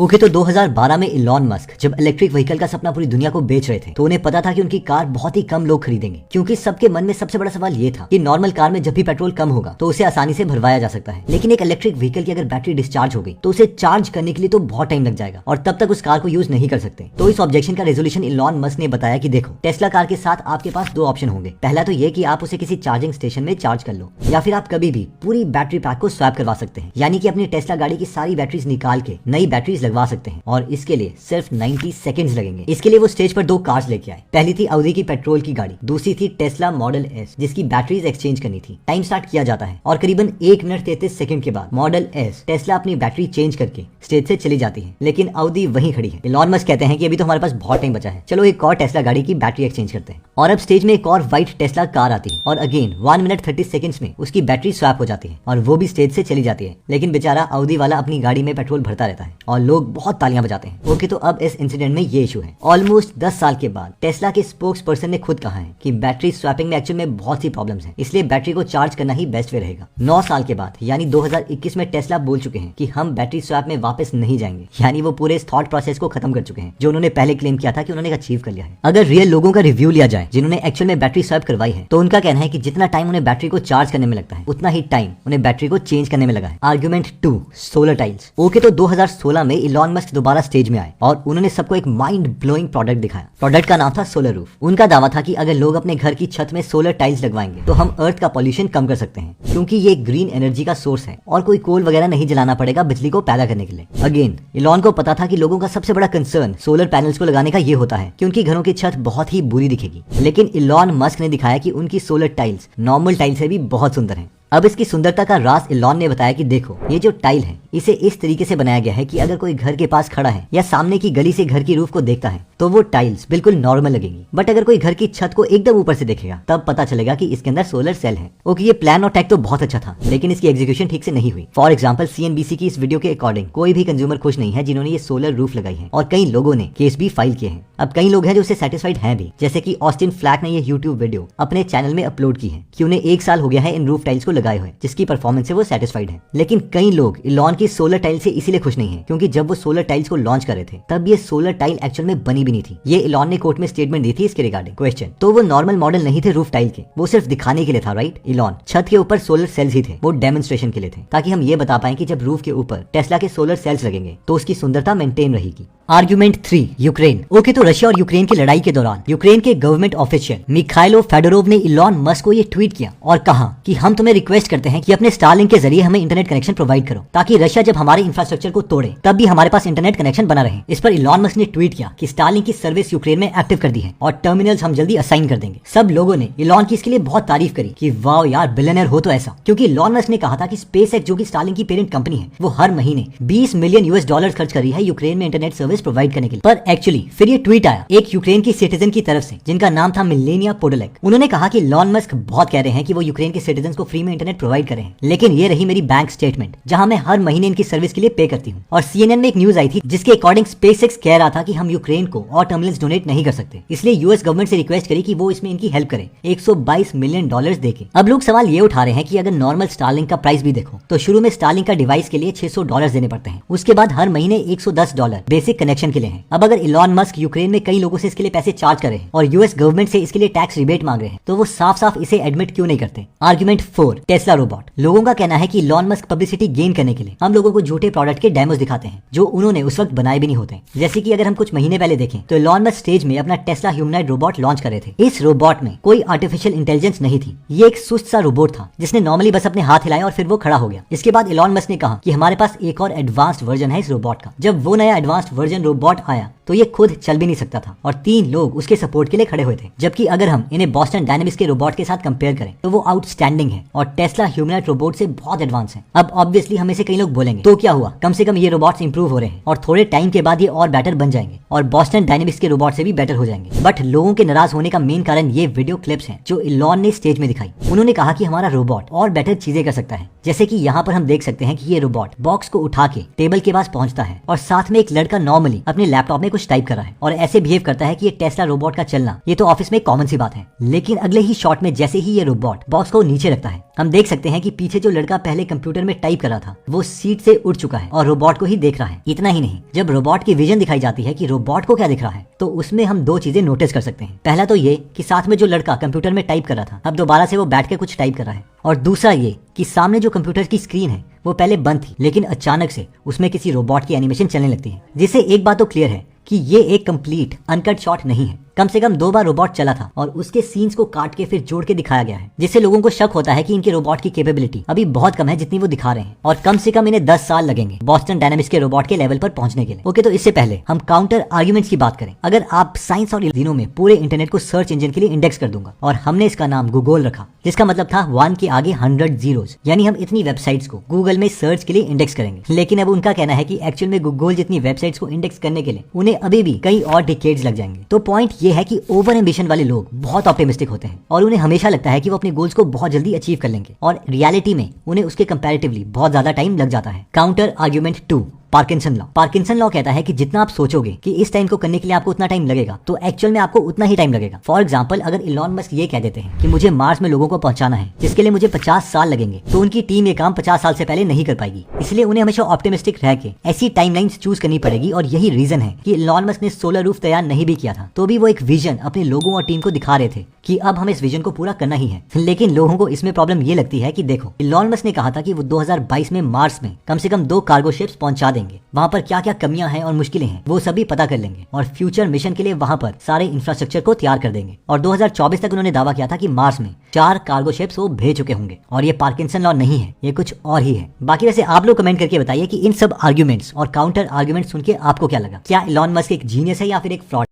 Okay, तो 2012 में Elon Musk जब इलेक्ट्रिक व्हीकल का सपना पूरी दुनिया को बेच रहे थे तो उन्हें पता था कि उनकी कार बहुत ही कम लोग खरीदेंगे, क्योंकि सबके मन में सबसे बड़ा सवाल ये था कि नॉर्मल कार में जब भी पेट्रोल कम होगा तो उसे आसानी से भरवाया जा सकता है, लेकिन एक इलेक्ट्रिक व्हीकल की अगर बैटरी डिस्चार्ज हो गई तो उसे चार्ज करने के लिए तो बहुत टाइम लग जाएगा और तब तक उस कार को यूज नहीं कर सकते। तो इस ऑब्जेक्शन का रेजोल्यूशन इलॉन मस्क ने बताया कि देखो, टेस्ला कार के साथ आपके पास दो ऑप्शन होंगे। पहला तो ये कि आप उसे किसी चार्जिंग स्टेशन में चार्ज कर लो, या फिर आप कभी भी पूरी बैटरी पैक को स्वैप करवा सकते हैं, यानी कि अपनी टेस्ला गाड़ी की सारी बैटरीज निकाल के नई बैटरीज लगवा सकते हैं और इसके लिए सिर्फ 90 सेकंड्स लगेंगे। इसके लिए वो स्टेज पर दो कार्स लेके आए। पहली थी ऑडी की पेट्रोल की गाड़ी, दूसरी थी टेस्ला मॉडल एस जिसकी बैटरीज एक्सचेंज करनी थी। टाइम स्टार्ट किया जाता है और करीबन 1 मिनट 33 सेकंड के बाद मॉडल एस टेस्ला अपनी बैटरी चेंज करके स्टेज से चली जाती है, लेकिन ऑडी वहीं खड़ी है। इलॉन मस्क कहते हैं कि अभी तो हमारे पास बहुत टाइम बचा है, चलो एक और टेस्ला गाड़ी की बैटरी एक्सचेंज करते हैं। और अब स्टेज में एक और व्हाइट टेस्ला कार आती है और अगेन 1 मिनट 30 सेकंड्स में उसकी बैटरी स्वैप हो जाती है और वो भी स्टेज से चली जाती है, लेकिन बेचारा ऑडी वाला अपनी गाड़ी में पेट्रोल भरता रहता है और लोग बहुत तालियां बजाते हैं। ओके, तो अब इस इंसिडेंट में ये इशू है। ऑलमोस्ट 10 साल के बाद टेस्ला के स्पोक्स पर्सन ने खुद कहा है कि बैटरी स्वैपिंग में एक्चुअल में बहुत सी प्रॉब्लम्स हैं, इसलिए बैटरी को चार्ज करना ही बेस्ट वे रहेगा। 9 साल के बाद यानी 2021 में टेस्ला बोल चुके हैं कि हम बैटरी स्वैप में वापस नहीं जाएंगे, यानी वो पूरे इस थॉट प्रोसेस को खत्म कर चुके हैं जो उन्होंने पहले क्लेम किया था कि उन्होंने अचीव कर लिया है। अगर रियल लोगों का रिव्यू लिया जाए जिन्होंने एक्चुअल में बैटरी स्वैप करवाई है, तो उनका कहना है कि जितना टाइम उन्हें बैटरी को चार्ज करने में लगता है उतना ही टाइम उन्हें बैटरी को चेंज करने में लगा है। Argument 2, solar tiles. ओके, तो 2016 में इलॉन मस्क दोबारा स्टेज में आए और उन्होंने सबको एक माइंड ब्लोइंग प्रोडक्ट दिखाया। प्रोडक्ट का नाम था सोलर रूफ। उनका दावा था कि अगर लोग अपने घर की छत में सोलर टाइल्स लगवाएंगे तो हम अर्थ का पॉल्यूशन कम कर सकते हैं, क्योंकि ये ग्रीन एनर्जी का सोर्स है और कोई कोल वगैरह नहीं जलाना पड़ेगा बिजली को पैदा करने के लिए। अगेन इलॉन को पता था कि लोगों का सबसे बड़ा कंसर्न सोलर पैनल्स को लगाने का ये होता है कि उनकी घरों की छत बहुत ही बुरी दिखेगी, लेकिन इलॉन मस्क ने दिखाया कि उनकी सोलर टाइल्स नॉर्मल टाइल से भी बहुत सुंदर है। अब इसकी सुंदरता का राज इलॉन ने बताया कि देखो, ये जो टाइल है इसे इस तरीके से बनाया गया है कि अगर कोई घर के पास खड़ा है या सामने की गली से घर की रूफ को देखता है तो वो टाइल्स बिल्कुल नॉर्मल लगेंगी, बट अगर कोई घर की छत को एकदम ऊपर से देखेगा तब पता चलेगा कि इसके अंदर सोलर सेल है। ओके, ये प्लान और टेक तो बहुत अच्छा था, लेकिन इसकी एग्जीक्यूशन ठीक से नहीं हुई। फॉर एग्जाम्पल CNBC की इस वीडियो के अकॉर्डिंग कोई भी कंज्यूमर खुश नहीं है जिन्होंने ये सोलर रूफ लगाई है और कई लोगों ने केस भी फाइल किए हैं। अब कई लोग हैं जो उससे सेटिस्फाइड हैं भी, जैसे कि ऑस्टिन फ्लैक ने ये यूट्यूब वीडियो अपने चैनल में अपलोड की है कि उन्हें 1 साल हो गया है इन रूफ टाइल्स को लगाए हुए, जिसकी परफॉर्मेंस से वो सेटिस्फाइड है। लेकिन कई लोग इलॉन की सोलर टाइल से इसीलिए खुश नहीं है क्योंकि जब वो सोलर टाइल्स को लॉन्च कर रहे थे तब ये सोलर टाइल एक्चुअल में बनी भी नहीं थी। ये इलॉन ने कोर्ट में स्टेटमेंट दी थी इसके रिगार्डिंग। क्वेश्चन, तो वो नॉर्मल मॉडल नहीं थे रूफ टाइल के, वो सिर्फ दिखाने के लिए था, राइट? इलॉन, छत के ऊपर सोलर सेल्स ही थे, वो डेमोन्स्ट्रेशन के लिए थे, ताकि हम ये बता पाए कि जब रूफ के ऊपर टेस्ला के सोलर सेल्स लगेंगे तो उसकी सुंदरता मेंटेन रहेगी। Argument 3, Ukraine. ओके, तो रशिया और यूक्रेन की लड़ाई के दौरान यूक्रेन के गवर्नमेंट ऑफिशियल मिखाइलो फेडोरोव ने इलॉन मस्क को ये ट्वीट किया और कहा कि हम तुम्हें रिक्वेस्ट करते हैं कि अपने स्टारलिंक के जरिए हमें इंटरनेट कनेक्शन प्रोवाइड करो, ताकि रशिया जब हमारे इंफ्रास्ट्रक्चर को तोड़े तब भी हमारे पास इंटरनेट कनेक्शन बना रहे। इस पर इलॉन मस्क ने ट्वीट किया कि स्टारलिंक की सर्विस यूक्रेन में एक्टिव कर दी है और टर्मिनल्स हम जल्दी असाइन कर देंगे। सब लोगों ने इलॉन की इसके लिए बहुत तारीफ करी कि वाह यार, बिलियनर हो तो ऐसा, क्योंकि इलॉन मस्क ने कहा था कि स्पेसएक्स जो कि स्टारलिंक की पेरेंट कंपनी है वो हर महीने $20 मिलियन खर्च कर रही है यूक्रेन में इंटरनेट सर्विस प्रोवाइड करने के लिए। पर एक्चुअली फिर ये ट्वीट आया एक यूक्रेन की सिटीजन की तरफ से जिनका नाम था मिलेनिया पोडोलेक। उन्होंने कहा कि इलॉन मस्क बहुत कह रहे हैं कि वो यूक्रेन के सिटीजन को फ्री में इंटरनेट प्रोवाइड कर रहे हैं, लेकिन ये रही मेरी बैंक स्टेटमेंट जहां मैं हर महीने इनकी सर्विस के लिए पे करती हूँ। और CNN में एक न्यूज आई थी जिसके अकॉर्डिंग स्पेसएक्स कह रहा था कि हम यूक्रेन को और टर्मिनल्स डोनेट नहीं कर सकते, इसलिए यूएस गवर्नमेंट से रिक्वेस्ट करी कि वो इसमें इनकी हेल्प करे $122 मिलियन देके। अब लोग सवाल ये उठा रहे हैं कि अगर नॉर्मल स्टारलिंक का प्राइस भी देखो तो शुरू में स्टारलिंक का डिवाइस के लिए $600 देने पड़ते हैं, उसके बाद हर महीने $110 बेसिक कनेक्शन के लिए है। अब अगर इलॉन मस्क यूक्रेन में कई लोगों से इसके लिए पैसे चार्ज कर रहे हैं और यूएस गवर्नमेंट से इसके लिए टैक्स रिबेट मांग रहे हैं तो वो साफ साफ इसे एडमिट क्यों नहीं करते। Argument 4, Tesla robot. लोगों का कहना है कि इलॉन मस्क पब्लिसिटी गेन करने के लिए हम लोगों को झूठे प्रोडक्ट के डेमोस दिखाते हैं जो उन्होंने उस वक्त बनाए भी नहीं होते। जैसे कि अगर हम कुछ महीने पहले देखें तो इलॉन मस्क स्टेज में अपना टेस्ला ह्यूमनॉइड रोबोट लॉन्च कर रहे थे। इस रोबोट में कोई आर्टिफिशियल इंटेलिजेंस नहीं थी, ये एक सुस्त सा रोबोट था जिसने नॉर्मली बस अपने हाथ हिलाए और फिर वो खड़ा हो गया। इसके बाद इलॉन मस्क ने कहा कि हमारे पास एक और एडवांस्ड वर्जन है इस रोबोट का। जब वो नया एडवांस्ड वर्जन रोबोट आया तो ये खुद चल भी नहीं सकता था और 3 लोग उसके सपोर्ट के लिए खड़े हुए थे, जबकि अगर हम इन्हें बॉस्टन डायनामिक्स के रोबोट के साथ कंपेयर करें तो वो आउटस्टैंडिंग है और टेस्ला ह्यूमनॉइड रोबोट से बहुत एडवांस है। अब ऑब्वियसली हमें से कई लोग बोलेंगे तो क्या हुआ, कम से कम ये रोबोट्स इंप्रूव हो रहे हैं और थोड़े टाइम के बाद ये और बेटर बन जाएंगे और बॉस्टन डायनामिक्स के रोबोट से भी बेटर हो जाएंगे। बट लोगों के नाराज होने का मेन कारण ये वीडियो क्लिप्स हैं जो इलॉन ने स्टेज में दिखाई। उन्होंने कहा कि हमारा रोबोट और बेटर चीजें कर सकता है, जैसे कि यहाँ पर हम देख सकते हैं कि ये रोबोट बॉक्स को उठा के टेबल के पास पहुंचता है और साथ में एक लड़का नॉर्मली अपने लैपटॉप में कुछ टाइप कर रहा है और ऐसे बिहेव करता है कि ये टेस्ला रोबोट का चलना ये तो ऑफिस में कॉमन सी बात है। लेकिन अगले ही शॉट में जैसे ही ये रोबोट बॉक्स को नीचे रखता है हम देख सकते हैं कि पीछे जो लड़का पहले कंप्यूटर में टाइप कर रहा था वो सीट से उठ चुका है और रोबोट को ही देख रहा है। इतना ही नहीं, जब रोबोट की विजन दिखाई जाती है कि रोबोट को क्या दिख रहा है, तो उसमें हम दो चीजें नोटिस कर सकते हैं। पहला तो ये कि साथ में जो लड़का कंप्यूटर में टाइप कर रहा था, अब दोबारा से वो बैठ के कुछ टाइप कर रहा है। और दूसरा ये कि सामने जो कंप्यूटर की स्क्रीन है वो पहले बंद थी, लेकिन अचानक से उसमें किसी रोबोट की एनिमेशन चलने लगती है, जिससे एक बात तो क्लियर है कि ये एक कंप्लीट अनकट शॉट नहीं है। कम से कम 2 बार रोबोट चला था और उसके सीन्स को काट के फिर जोड़ के दिखाया गया है, जिससे लोगों को शक होता है कि इनके रोबोट की कैपेबिलिटी अभी बहुत कम है जितनी वो दिखा रहे हैं, और कम से कम इन्हें 10 साल लगेंगे बॉस्टन डायनामिक्स के रोबोट के लेवल पर पहुंचने के लिए। ओके, तो इससे पहले हम काउंटर आर्ग्यूमेंट्स की बात करें। अगर आप साइंस और दिनों में पूरे इंटरनेट को सर्च इंजन के लिए इंडेक्स कर दूंगा, और हमने इसका नाम गूगल रखा, जिसका मतलब था 1 के आगे 100 जीरोस, यानी हम इतनी वेबसाइट्स को गूगल में सर्च के लिए इंडेक्स करेंगे। लेकिन अब उनका कहना है कि एक्चुअल में गूगल जितनी वेबसाइट्स को इंडेक्स करने के लिए उन्हें अभी भी कई और डिकेड्स लग जाएंगे। तो पॉइंट ये है कि ओवर एम्बिशन वाले लोग बहुत ऑप्टिमिस्टिक होते हैं और उन्हें हमेशा लगता है कि वो अपने गोल्स को बहुत जल्दी अचीव कर लेंगे, और रियलिटी में उन्हें उसके कंपैरेटिवली बहुत ज्यादा टाइम लग जाता है। Counter argument 2, Parkinson law. Parkinson law कहता है कि जितना आप सोचोगे कि इस टाइम को करने के लिए आपको उतना टाइम लगेगा, तो एक्चुअल में आपको उतना ही टाइम लगेगा। फॉर एग्जांपल, अगर इलॉन मस्क ये कह देते हैं कि मुझे मार्स में लोगों को पहुंचाना है जिसके लिए मुझे 50 साल लगेंगे, तो उनकी टीम ये काम 50 साल से पहले नहीं कर पाएगी। इसलिए उन्हें हमेशा ऑप्टिमिस्टिक रह के ऐसी टाइमलाइंस चूज करनी पड़ेगी, और यही रीजन है कि इलॉन मस्क ने सोलर रूफ तैयार नहीं भी किया था, तो भी वो एक विजन अपने लोगों और टीम को दिखा रहे थे कि अब हमें इस विजन को पूरा करना ही है। लेकिन लोगों को इसमें प्रॉब्लम ये लगती है कि देखो, इलॉन मस्क ने कहा था कि वो 2022 में मार्स में कम से कम 2 कार्गो शिप्स पहुंचा देंगे। वहां पर क्या क्या कमियां हैं और मुश्किलें हैं वो सभी पता कर लेंगे, और फ्यूचर मिशन के लिए वहां पर सारे इंफ्रास्ट्रक्चर को तैयार कर देंगे। और 2024 तक उन्होंने दावा किया था कि मार्स में 4 कार्गो शिप्स वो भेज चुके होंगे। और ये पार्किंसन लॉ नहीं है, ये कुछ और ही है। बाकी वैसे आप लोग कमेंट करके बताइए कि इन सब आर्ग्यूमेंट्स और काउंटर आर्ग्यूमेंट्स सुन के आपको क्या लगा। क्या इलॉन मस्क एक जीनियस है या फिर एक फ्रॉड?